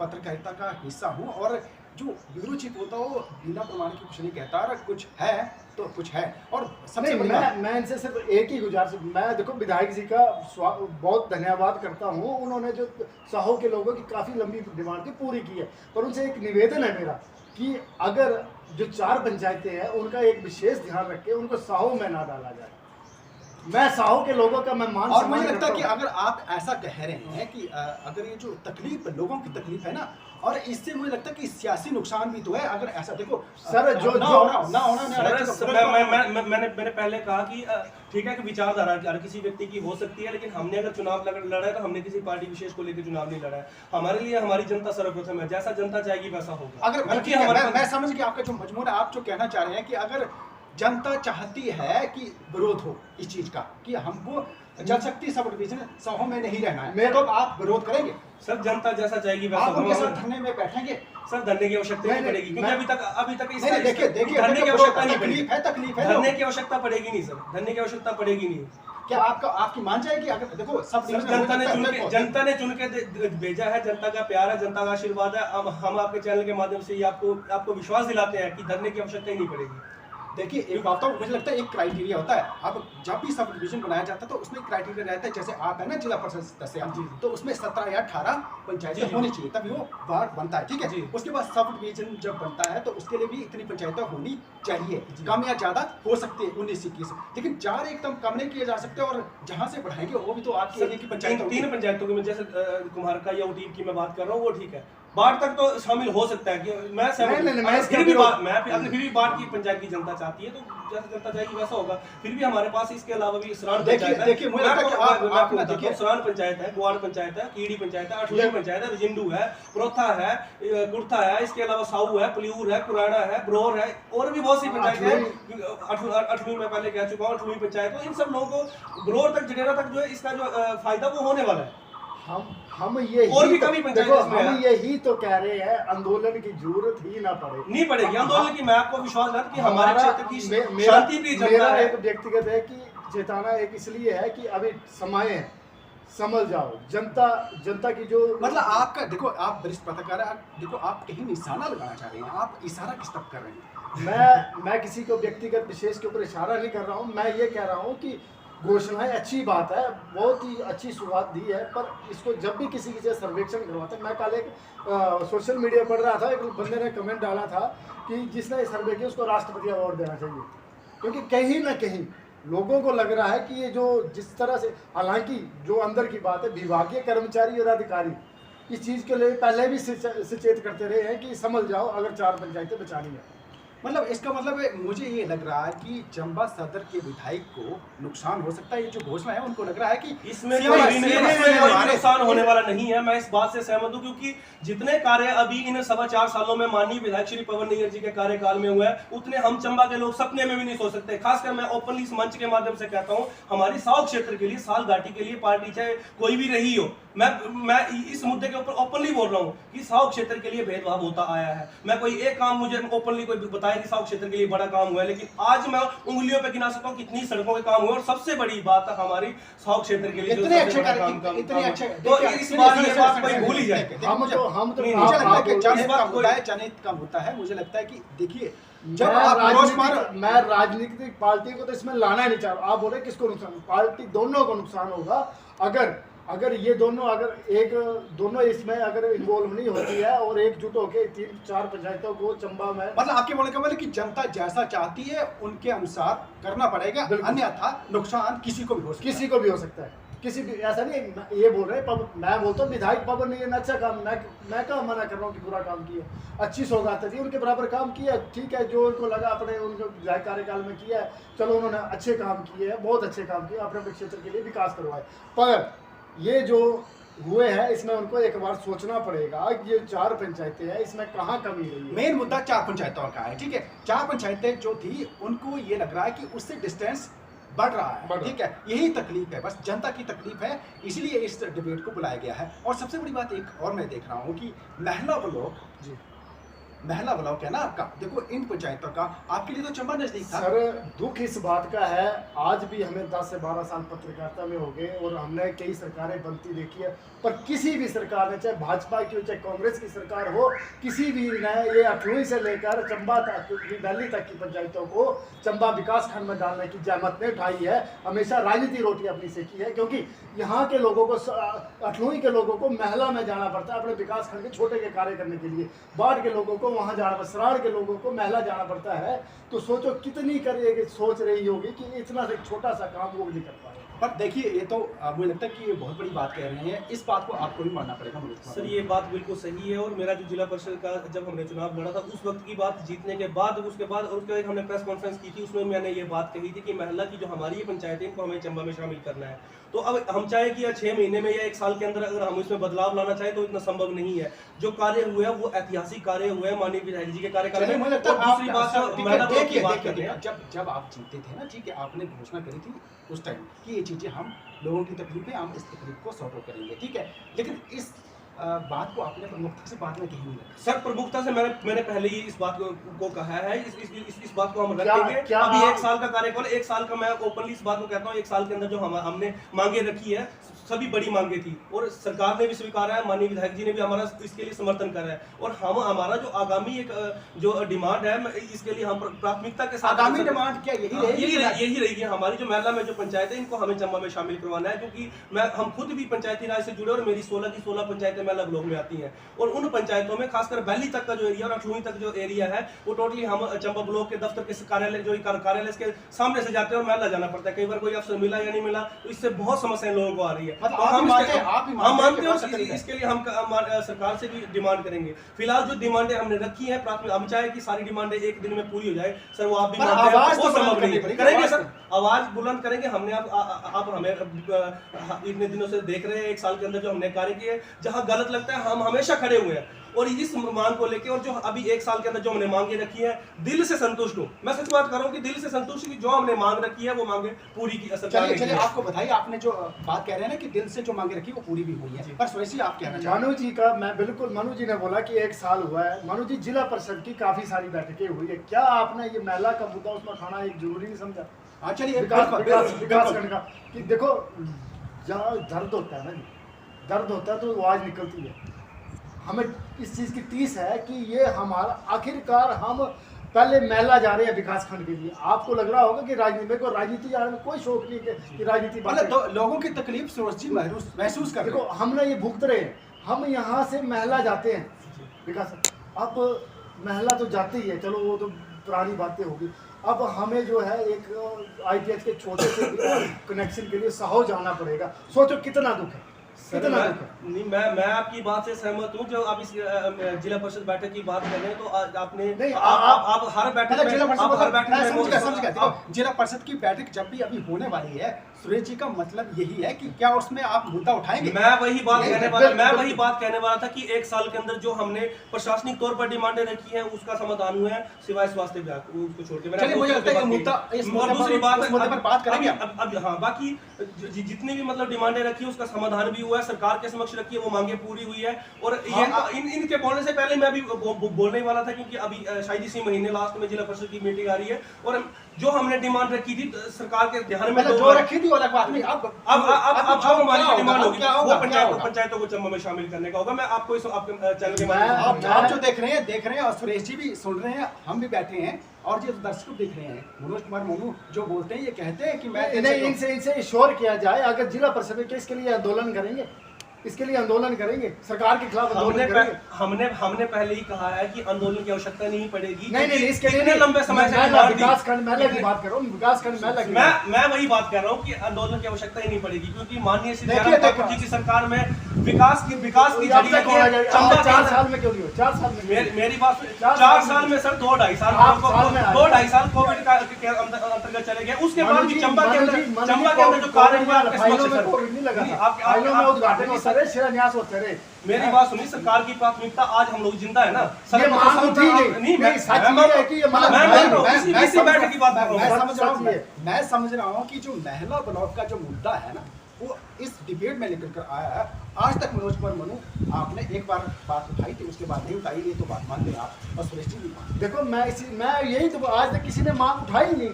पत्रकारिता का हिस्सा हूँ, और जो ब्यूरो चीफ होता है वो बिना प्रमाण के कुछ नहीं कहता, और कुछ है तो कुछ है। और सबसे मैं इनसे सिर्फ एक ही गुजारिश, मैं देखो विधायक जी का बहुत धन्यवाद करता हूँ, उन्होंने जो साहो के लोगों की काफ़ी लंबी डिमांड थी पूरी की है, पर उनसे एक निवेदन है मेरा कि अगर जो 4 पंचायतें हैं उनका एक विशेष ध्यान रख के उनको साहो में ना डाला जाए। मैं साहू के लोगों का मैं मान और मुझे सम्मान लगता है कि करता हूं। अगर आप ऐसा कह रहे हैं कि अगर ये जो तकलीफ लोगों की तकलीफ है ना, और इससे मुझे लगता है कि सियासी नुकसान भी तो है। अगर ऐसा देखो सर, जो ना जो होना मैंने पहले कहा कि ठीक है कि विचारधारा हर किसी व्यक्ति की हो सकती है, लेकिन हमने अगर चुनाव लड़ा है तो हमने किसी पार्टी विशेष को लेकर चुनाव नहीं लड़ा है। हमारे लिए हमारी जनता सर्वप्रथम है, जैसा जनता चाहेगी वैसा होगा। अगर क्योंकि ठीक है, हमारे मैं समझ गया आपका जो मजमून है। आप जो कहना चाह रहे हैं कि अगर जनता चाहती है कि विरोध हो इस चीज का, कि हमको जल शक्ति सब डिवीजन समूह में नहीं रहना है, तो आप विरोध करेंगे? सर जनता जैसा चाहेगी वैसा आप उनके होगा। साथ धरने में बैठेंगे? सर धरने की आवश्यकता नहीं पड़ेगी, क्योंकि अभी तक नहीं, देखिए धरने की आवश्यकता नहीं तकलीफ पड़ेगी। है, तकलीफ है। धरने की आवश्यकता पड़ेगी नहीं सर, धरने की आवश्यकता पड़ेगी नहीं। क्या आपकी मान जाएगी? अगर देखो सब सर जनता ने चुन के भेजा है, जनता का प्यार है, जनता का आशीर्वाद है। हम आपके चैनल के माध्यम से आपको विश्वास दिलाते हैं कि धरने की आवश्यकता ही नहीं पड़ेगी। देखिए एक बात तो मुझे लगता है एक क्राइटेरिया होता है। अब जब भी सब डिवीजन बनाया जाता है तो उसमें क्राइटेरिया रहता है। जैसे आप है ना जिला परिषद सदस्य आप, तो उसमें 17 या 18 पंचायतें होनी चाहिए तभी वो वार्ड बनता है, ठीक है। उसके बाद सब डिवीजन जब बनता है तो उसके लिए भी इतनी पंचायतें होनी चाहिए। कम या ज्यादा हो सकती है 19-21, लेकिन 4 एकदम कम नहीं किए जा सकते। और जहाँ से बढ़ाएंगे वो भी तो आपके एरिया की पंचायत, 3 पंचायतों की, जैसे कुम्हारका या उटीर की मैं बात कर रहा हूँ, वो ठीक है। बाढ़ तक तो शामिल हो सकता है कि मैं फिर भी बाढ़ की पंचायत की जनता चाहती है, तो जैसे जनता चाहेगी वैसा होगा। फिर भी हमारे पास इसके अलावा भी सरान पंचायत है, देखिए मुझे लगता है कि आप देखिए सरान पंचायत है, गुआड़ पंचायत है, कीड़ी पंचायत है, अठलूई पंचायत है, रजिंडू है, प्रोथा है, कुर्था है, इसके अलावा साऊ है, पलियूर है, कुराड़ा है, ब्रोर है, और भी बहुत सी पंचायत है। अठलूई में पहले कह चुका हूँ, अठलूई पंचायत। तो इन सब लोगों को ब्रोर तक, जडेरा तक जो है इसका जो फायदा वो होने वाला है। हम ये और भी कभी देखो, हम यही तो कह रहे हैं, आंदोलन की जरूरत ही ना पड़े। नहीं पड़ेगी आंदोलन की। मैं आपको विश्वास दिलाता कि हमारे क्षेत्र की शांति प्रिय जनता मेरा है। एक व्यक्तिगत है कि चेताना एक इसलिए है कि अभी समय है, समझ जाओ जनता की जो मतलब आपका देखो, आप वरिष्ठ पत्रकार हैं, देखो आप कहीं निशाना लगाना चाह रहे हैं, आप इशारा किस तरफ कर रहे हैं? मैं किसी को व्यक्तिगत विशेष के ऊपर इशारा नहीं कर रहा हूँ। मैं ये कह रहा हूँ कि घोषणाएं अच्छी बात है, बहुत ही अच्छी शुरुआत दी है, पर इसको जब भी किसी से सर्वेक्षण करवाते हैं। मैं कल एक सोशल मीडिया पढ़ रहा था, एक बंदे ने कमेंट डाला था कि जिसने ये सर्वे किया उसको राष्ट्रपति अवार्ड देना चाहिए, क्योंकि कहीं ना कहीं लोगों को लग रहा है कि ये जो जिस तरह से, हालांकि जो अंदर की बात है, विभागीय कर्मचारी और अधिकारी इस चीज़ के लिए पहले भी सचेत करते रहे हैं कि समझ जाओ अगर 4 पंचायतें बचानी है। मतलब इसका मतलब मुझे ये लग रहा है कि चंबा सदर के विधायक को नुकसान हो सकता है। ये जो घोषणा है उनको लग रहा है कि इसमें कोई नुकसान होने वाला नहीं है। मैं इस बात से सहमत हूं, क्योंकि जितने कार्य अभी इन 4.25 सालों में माननीय विधायक श्री पवन नैयर जी के कार्यकाल में हुए हैं, उतने हम चंबा के लोग सपने में भी नहीं सोच सकते। खासकर मैं ओपनली इस मंच के माध्यम से कहता हूं, हमारी साउथ क्षेत्र के लिए, साल घाटी के लिए पार्टी चाहे कोई भी रही हो, मैं इस मुद्दे के ऊपर ओपनली बोल रहा हूं कि साउथ क्षेत्र के लिए भेदभाव होता आया है। मैं कोई एक काम मुझे ओपनली कोई बताया कि साउथ क्षेत्र के लिए बड़ा काम हुआ है, लेकिन आज मैं उंगलियों पे गिना सकता हूं कितनी सड़कों के काम हुए। और सबसे बड़ी बात है हमारी साउथ क्षेत्र के लिए इतने अच्छे तो इस बात कोई भूल ही जाए। मुझे लगता है कि जनहित का मुद्दा है। मुझे लगता है कि देखिए, जब मैं राजनीतिक पार्टी को तो इसमें लाना ही नहीं चाह रहा। आप बोले किसको नुकसान? पार्टी दोनों को नुकसान होगा अगर ये दोनों इसमें अगर इन्वॉल्व नहीं होती है और एकजुट होकर 3-4 पंचायतों को चंबा में, मतलब आपके बोलने का मतलब कि जनता जैसा चाहती है उनके अनुसार करना पड़ेगा, अन्यथा नुकसान किसी को भी हो सकता है। किसी भी ऐसा नहीं ये बोल रहे, मैं बोलता हूँ विधायक पवन ने अच्छा काम, मैं क्या मना कर रहा हूँ कि बुरा काम किया, अच्छी सौगात थी, उनके बराबर काम किया, ठीक है। जो उनको लगा अपने उनके विधायक कार्यकाल में किया है, चलो उन्होंने अच्छे काम किए हैं, बहुत अच्छे काम किए, अपने क्षेत्र के लिए विकास करवाए। पर ये जो हुए हैं इसमें उनको एक बार सोचना पड़ेगा। ये 4 पंचायतें हैं, इसमें कहाँ कमी रही है? मेन मुद्दा 4 पंचायतों का है, ठीक है। 4 पंचायतें जो थी उनको ये लग रहा है कि उससे डिस्टेंस बढ़ रहा है, ठीक है। यही तकलीफ है, बस जनता की तकलीफ है, इसलिए इस डिबेट को बुलाया गया है। और सबसे बड़ी बात एक और मैं देख रहा हूँ कि महिला ब्लॉक है ना आपका, देखो इन पंचायतों का आपके लिए तो चंबा नजदीक था। सर दुख इस बात का है, आज भी हमें 10 से 12 साल पत्रकारिता में हो गए और हमने कई सरकारें बनती देखी है, पर किसी भी सरकार ने, चाहे भाजपा की हो चाहे कांग्रेस की सरकार हो, किसी भी ने ये अठलूई से लेकर चंबा तक, दिल्ली तक की पंचायतों को चंबा विकास खंड में डालने की जहमत ने उठाई है। हमेशा राजनीति रोटी अपनी सेकी है, क्योंकि यहाँ के लोगों को, अठलूई के लोगों को महिला में जाना पड़ता है अपने विकास खंड के छोटे के कार्य करने के लिए। बाढ़ के लोगों को वहाँ जाना पड़ता, सराड़ के लोगों को महला जाना पड़ता है। तो सोचो कितनी करिए सोच रही होगी कि इतना से छोटा सा काम वो नहीं कर पाए। पर देखिए ये तो मुझे लगता है कि ये बहुत बड़ी बात कह रहे हैं, इस बात को आपको भी मानना पड़ेगा मनोज कुमार। सर ये बात बिल्कुल सही है। और मेरा जो जिला परिषद का जब हमने चुनाव लड़ा था उस वक्त की बात, जीतने के बाद उसके बाद और उसके बाद हमने प्रेस कॉन्फ्रेंस की थी, उसमें मैंने ये बात कही थी कि महला की जो हमारी ये पंचायत है इनको हमें चंबा में शामिल करना है। तो अब हम चाहे कि 6 महीने में या 1 साल के अंदर अगर हम इसमें बदलाव लाना चाहें तो इतना संभव नहीं है। जो कार्य हुए हैं वो ऐतिहासिक कार्य हुए हैं माननीय विधायक जी के कार्यकाल में। मुझे लगता है दूसरी बात जो महला ब्लॉक की बात करते हैं, जब आप जीते थे ना, ठीक है, आपने घोषणा करी थी उस टाइम कि ये चीजें हम लोगों की तकलीफ है, हम इस तकलीफ को सॉर्ट आउट करेंगे, ठीक है, लेकिन इस बात को आपने प्रमुखता से बाद में कही नहीं रखा। सर प्रमुखता से मैंने पहले ही इस बात को कहा है, इस बात को हम क्या- रखेंगे। क्या अभी आप- 1 साल का कार्यकाल, 1 साल का मैं ओपनली इस बात को कहता हूँ, 1 साल के अंदर जो हमने मांगे रखी है सभी बड़ी मांगे थी और सरकार ने भी स्वीकारा है, माननीय विधायक जी ने भी हमारा इसके लिए समर्थन करा है। और हमारा जो आगामी एक जो डिमांड है इसके लिए हम प्राथमिकता के साथ आगामी डिमांड क्या यही रहेगी? यही रहेगी हमारी जो महला में जो पंचायत है इनको हमें चंबा में शामिल करवाना है, क्योंकि हम खुद भी पंचायती राज से जुड़े और मेरी 16 की 16 पंचायतें महला ब्लॉक में आती हैं और उन पंचायतों में खासकर बैली तक का जो एरिया और अठलुई तक जो एरिया है वो टोटली हम चंबा ब्लॉक के दफ्तर के कार्यालय जो कार्यालय के सामने से जाते हैं और महला जाना पड़ता है। कई बार कोई अफसर मिला या नहीं मिला तो इससे बहुत समस्याएं लोगों को आ रही है। मतलब तो आप हम भी मानते हैं मानते हैं इसके लिए हम सरकार से भी डिमांड करेंगे। फिलहाल जो डिमांडें हमने रखी है प्राथमिक, हम चाहे कि सारी डिमांडें एक दिन में पूरी हो जाए सर, वो आप भी मानते हैं आवाज वो तो संभव बुलंद नहीं करनी पड़ेगी, करेंगे आवाज सर, आवाज बुलंद करेंगे। हमने आप हमें इतने दिनों से देख रहे हैं, 1 साल के अंदर जो हमने कार्य किए, जहां गलत लगता है हम हमेशा खड़े हुए हैं और इस मांग को लेके और जो अभी 1 साल के अंदर जो हमने मांगे रखी है दिल से संतुष्ट हूं। मैं सच बात कर रहा हूं कि दिल से संतुष्ट कि जो हमने मांग रखी है वो मांगे पूरी की सरकार ने की चलिए है। आपको बताइए, आपने जो बात कह रहे हैं ना कि दिल से जो मांगे रखी वो पूरी भी हुई है, पर सुरेश जी आप कहना चाह रहे मनु जी का मैं बिल्कुल, मनु जी ने बोला कि 1 साल हुआ है। मनु जी जिला परिषद की काफी सारी बैठकें हुई है, क्या आपने ये महिला का मुद्दा उसमें उठाना एक जरूरी नहीं समझा? हाँ चलिए विकास करने का कि देखो जहाँ दर्द होता है ना जी, दर्द होता है तो आवाज निकलती है। हमें इस चीज़ की टीस है कि ये हमारा आखिरकार हम पहले महिला जा रहे हैं विकास खंड के लिए। आपको लग रहा होगा कि राजनीति को राजनीति जाने में कोई शौक नहीं है कि राजनीति मतलब लोगों की तकलीफ सुरेश जी महसूस कर देखो हमने ये भुगत रहे हैं, हम यहाँ से महिला जाते हैं विकास, अब महिला तो जाती ही है, चलो वो तो पुरानी बातें होगी। अब हमें जो है एक ITH के छोटे से कनेक्शन के लिए साहो जाना पड़ेगा। सोचो कितना दुख है, कितना दुख है। नहीं मैं आपकी बात से सहमत हूँ। जो आप इस जिला परिषद बैठक की बात कर रहे हैं तो आपने नहीं, आप हर बैठक में जिला आप हर बैठक में समझ गया। देखो जिला परिषद की बैठक जब भी अभी होने वाली है, सुरेश जी का मतलब यही है कि क्या उसमें आप मुद्दा उठाएंगे? मैं वही बात कहने वाला था कि 1 साल के अंदर जो हमने प्रशासनिक तौर पर डिमांडें रखी हैं उसका समाधान हुआ है, सिवाय स्वास्थ्य विभाग उसको छोड़ के। चलिए मुझे लगता है कि मुद्दा इस दूसरी बात मुद्दे पर बात करेंगे अब हाँ, बाकी जितनी भी मतलब डिमांडें रखी है उसका समाधान भी हुआ है, सरकार के समक्ष रखी है, वो मांगे पूरी हुई है। और ये इनके बोलने से पहले मैं अभी बोलने वाला था, क्योंकि अभी शायद इसी महीने लास्ट में जिला परिषद की मीटिंग आ रही है और जो हमने डिमांड रखी थी सरकार के ध्यान में जो रखी थी वो अलग बात नहीं। अब हमारी डिमांड होगी वो पंचायतों पंचायतों को चंबा में शामिल करने का होगा। मैं आपको इस आपके चैनल के आप जो देख रहे हैं और सुरेश जी भी सुन रहे हैं, हम भी बैठे हैं और जो दर्शक देख रहे हैं, मनोज कुमार मनु जो बोलते हैं ये कहते हैं कि मैं नहीं, इनसे श्योर किया जाए अगर जिला परिषद के इसके लिए आंदोलन करेंगे, इसके लिए आंदोलन करेंगे, सरकार के खिलाफ आंदोलन करेंगे। हमने पहले ही कहा है कि आंदोलन की आवश्यकता नहीं पड़ेगी। नहीं, इसके लिए लंबे समय से विकास खंड महिला की बात कर रहा हूँ, विकास खंड महिला की मैं वही बात कर रहा हूँ कि आंदोलन की आवश्यकता ही नहीं पड़ेगी, क्योंकि माननीय श्री जयराम ठाकुर जी की सरकार में विकास की जड़ी लगी है। 4 साल में क्यों नहीं हो? 4 साल में मेरी बात 4 साल में सर 2-2.5 साल कोविड के अंतर्गत चले गए। उसके बाद भी चंबा के अंदर जो कार्य हुआ आपके समक्ष शिलान्यास होते रहे। मेरी बात सुनिए, सरकार की प्राथमिकता आज हम लोग जिंदा है ना। ये मांग उठी नहीं, मैं समझ रहा हूँ कि जो महिला ब्लॉक का जो मुद्दा है ना वो इस डिबेट में लेकर कर आया है। आज तक मनोज कुमार मनु आपने एक बार बात उठाई थी, उसके बाद नहीं उठाई, ये तो बात मान लें आप और सुरेश जी भी मान। देखो मैं यही तो आज तक किसी ने मांग उठाई नहीं,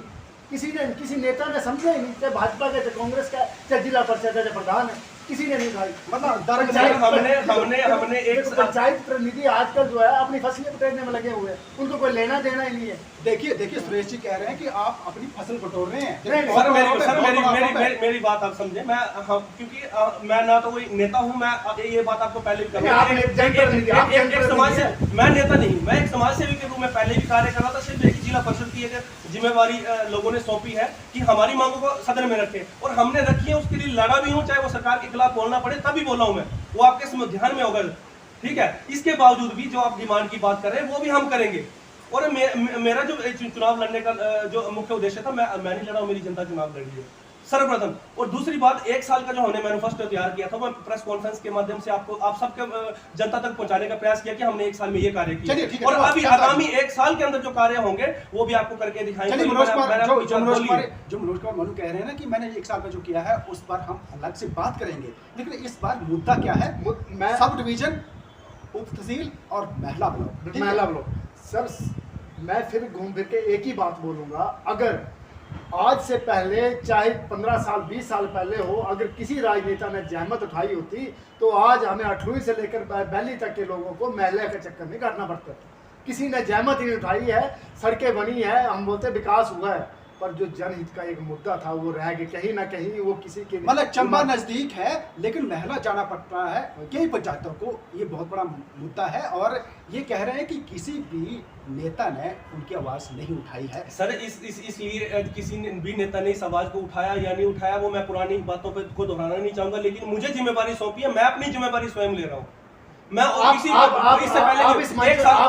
किसी नेता ने समझा ही नहीं, चाहे भाजपा का, चाहे कांग्रेस का, चाहे जिला परिषद का प्रधान है, किसी ने नहीं उठाई। मतलब हमने एक पंचायत प्रतिनिधि आजकल जो है अपनी फसलें बटोरने में लगे हुए हैं, उनको कोई लेना देना ही नहीं है। देखिए सुरेश जी कह रहे हैं कि आप अपनी फसल बटोर रहे हैं। सर मेरी मेरी बात आप समझे। मैं क्योंकि मैं ना तो कोई नेता हूँ, मैं ये बात आपको पहले भी एक समाज से मैं नेता नहीं, मैं एक समाज सेवी के रूप में पहले भी कार्य कर रहा था। सिर्फ एक जिला परिषद की एक जिम्मेवारी लोगों ने सौंपी है कि हमारी मांगों को सदन में रखें, और हमने रखी है। उसके लिए लड़ा भी हूँ, चाहे वो सरकार के खिलाफ बोलना पड़े तभी बोला हूँ मैं, वो आपके ध्यान में होगा, ठीक है। इसके बावजूद भी जो आप डिमांड की बात कर रहे हैं वो भी हम करेंगे। और मेरा जो चुनाव लड़ने का जो मुख्य उद्देश्य था, मैं नहीं लड़ा हूं, मेरी जनता चुनाव लड़ी है सर्वप्रथम। और दूसरी बात, 1 साल का जो हमने मैनिफेस्टो तैयार किया था, मैं प्रेस कॉन्फ्रेंस के माध्यम से आप सबके जनता तक पहुंचाने का प्रयास किया कि हमने 1 साल में ये कार्य किया, और अभी आगामी 1 साल के अंदर जो कार्य होंगे वो भी आपको करके दिखाएंगे। जो मनोज कुमार मनु कह रहे हैं ना कि मैंने 1 साल का जो किया है उस पर हम अलग से बात करेंगे, लेकिन इस बार मुद्दा क्या है, सब डिवीजन, उप तहसील और महिला ब्लॉक। सर मैं फिर घूम फिर के एक ही बात बोलूंगा, अगर आज से पहले चाहे 15 साल 20 साल पहले हो, अगर किसी राजनेता ने जहमत उठाई होती तो आज हमें 8वीं से लेकर 12वीं तक के लोगों को महिला का चक्कर नहीं काटना पड़ता। किसी ने जहमत ही नहीं उठाई है, सड़कें बनी है, हम बोलते विकास हुआ है, पर जो जनहित का एक मुद्दा था वो रह गया कहीं ना कहीं, वो किसी के मतलब चंबा नजदीक है लेकिन महिला जाना पड़ता है कई पंचायतों को, ये बहुत बड़ा मुद्दा है। और ये कह रहे हैं कि किसी भी नेता ने उनकी आवाज नहीं उठाई है। सर इसलिए किसी ने भी नेता ने इस आवाज को उठाया या नहीं उठाया वो मैं पुरानी बातों पे को दोहराना नहीं चाहूंगा, लेकिन मुझे जिम्मेवारी सौंपी है, मैं अपनी जिम्मेवारी स्वयं ले रहा हूँ। मैं आप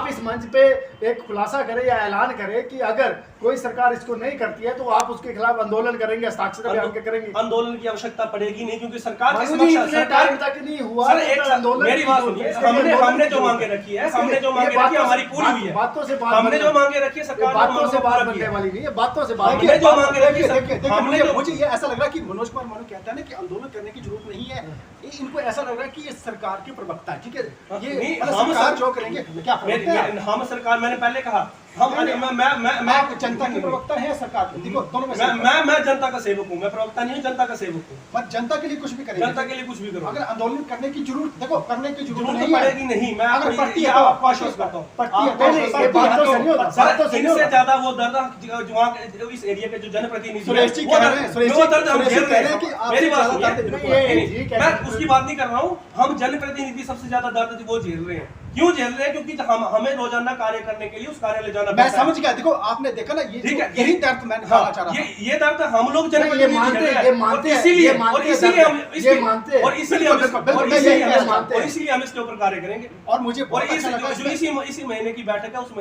इस मंच पे एक खुलासा करें या ऐलान करें कि अगर कोई सरकार इसको नहीं करती है तो आप उसके खिलाफ आंदोलन करेंगे, हस्ताक्षर अभियान करेंगे। आंदोलन की आवश्यकता पड़ेगी नहीं, क्योंकि सरकार के टाइम तक नहीं हुआ। सर एक आंदोलन, मेरी बात सुनिए, हमने जो मांगे रखी है, हमारी पूरी हुई है। बातों से बात, हमने जो मांगे रखी है सरकार बातों से बात बनने वाली नहीं है, बातों से बात। हमने जो मांगे रखी है, हमने मुझे ये ऐसा लग रहा है कि मनोज कुमार मनु कहता है ना कि आंदोलन करने की जरूरत नहीं है, इनको ऐसा लग रहा है कि ये सरकार के प्रवक्ता है, ठीक है, ये सरकार जो करेंगे क्या हम सरकार, मैंने पहले कहा मैं जनता के प्रवक्ता है सरकार, देखो दोनों में मैं जनता का सेवक हूँ, मैं प्रवक्ता नहीं हूँ, जनता का सेवक हूँ। मैं जनता के लिए कुछ भी करेंगे, जनता के लिए कुछ भी करूँ। अगर आंदोलन करने की जरूरत, देखो करने की जरूरत नहीं पड़ेगी, नहीं, मैं अगर पड़ती है आपको आश्वस्त करता हूँ, इनसे ज्यादा वो दर्द इस एरिया के जो जनप्रतिनिधि सुरेश जी कह रहे हैं कि मेरी बात मैं उसकी बात नहीं कर रहा हूँ, हम जनप्रतिनिधि सबसे ज्यादा दर्द वो झेल रहे हैं। क्यों झेल रहे हैं? क्योंकि हमें रोजाना कार्य करने के लिए उस कार्यालय जाना मैं समझ गया। देखो आपने देखा ना, यही दर्द मैं निकालना चाह रहा था। ये दर्द हम लोग जनप्रतिनिधि इसीलिए हम इसके ऊपर कार्य करेंगे। और मुझे इसी महीने की बैठक है, उस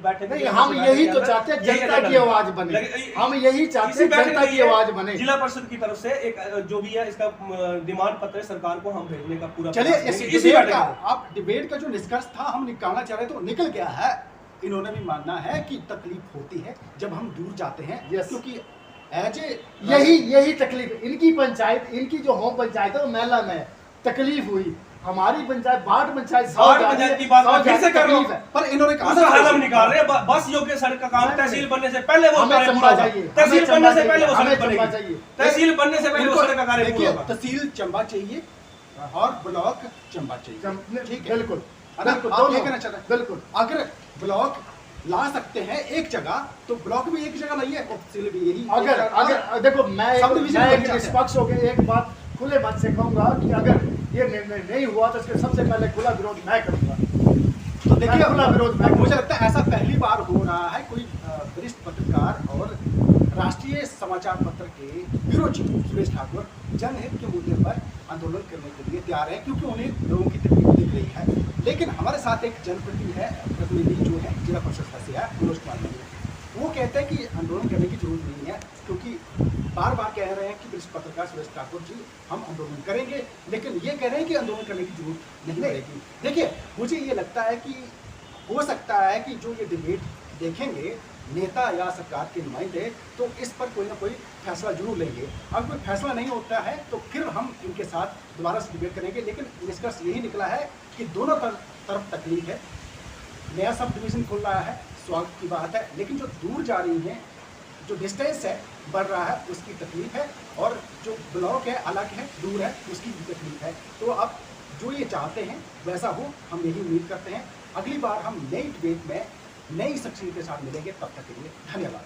बैठक हम यही तो चाहते हैं जनता की आवाज बने, हम यही चाहते हैं जनता की आवाज बने। जिला परिषद की तरफ से एक जो भी है इसका डिमांड पत्र सरकार को हम भेजने का पूरा। चलिए इसी आप डिबेट का जो निष्कर्ष था हम निकालना चाह रहे तो निकल गया है। इन्होंने भी मानना है कि तकलीफ होती है जब हम दूर जाते हैं, क्योंकि यही तकलीफ इनकी पंचायत, इनकी जो होम पंचायत है वो महिला में तकलीफ हुई। हमारी पंचायत बाट पंचायत की बात फिर से कर रही है, पर इन्होंने कहा निकाल रहे हैं बस योग्य सड़क का काम तहसील बनने से पहले वो कार्य पूरा होगा। तहसील बनने से पहले वो सड़क बनेगी, तहसील बनने से पहले वो सड़क का कार्य पूरा होगा। तहसील चंबा चाहिए और ब्लॉक चंबा चाहिए, ठीक है, बिल्कुल। बिल्कुल अगर ब्लॉक ला सकते हैं एक जगह तो ब्लॉक भी एक जगह लाइए, तहसील भी यही। अगर देखो मैं निष्पक्ष होकर एक बात खुले मन से कहूंगा कि अगर ये निर्णय नहीं हुआ तो इसके सबसे पहले खुला विरोध मैं करूंगा। तो देखिए खुला विरोध मुझे लगता है ऐसा पहली बार हो रहा है, कोई वरिष्ठ पत्रकार और राष्ट्रीय समाचार पत्र के ब्यूरो चीफ सुरेश ठाकुर जनहित के मुद्दे पर आंदोलन करने के लिए तैयार है, क्योंकि उन्हें लोगों की तकलीफ दिख रही है। लेकिन हमारे साथ एक जनप्रतिनिधि जो है जिला परिषद सदस्य है मनोज कुमार मनु, वो कहते हैं कि आंदोलन करने की जरूरत नहीं है, क्योंकि बार बार कह रहे हैं कि वरिष्ठ पत्रकार सुरेश ठाकुर जी हम आंदोलन करेंगे, लेकिन ये कह रहे हैं कि आंदोलन करने की जरूरत नहीं पड़ेगी। देखिए मुझे ये लगता है कि हो सकता है कि जो ये डिबेट देखेंगे नेता या सरकार के नुमाइंदे तो इस पर कोई ना कोई फैसला जरूर लेंगे। अगर कोई फैसला नहीं होता है तो फिर हम इनके साथ दोबारा से डिबेट करेंगे। लेकिन निष्कर्ष यही निकला है कि दोनों तरफ तकलीफ है। नया सब डिवीज़न खुल रहा है, स्वागत की बात है, लेकिन जो दूर जा रही हैं, जो डिस्टेंस है बढ़ रहा है, उसकी तकलीफ है, और जो ब्लॉक है अलग है, दूर है, उसकी भी तकलीफ है। तो अब जो ये चाहते हैं वैसा हो, हम यही उम्मीद करते हैं। अगली बार हम नई डिबेट में नई शख्सियत के साथ मिलेंगे, तब तक के लिए धन्यवाद।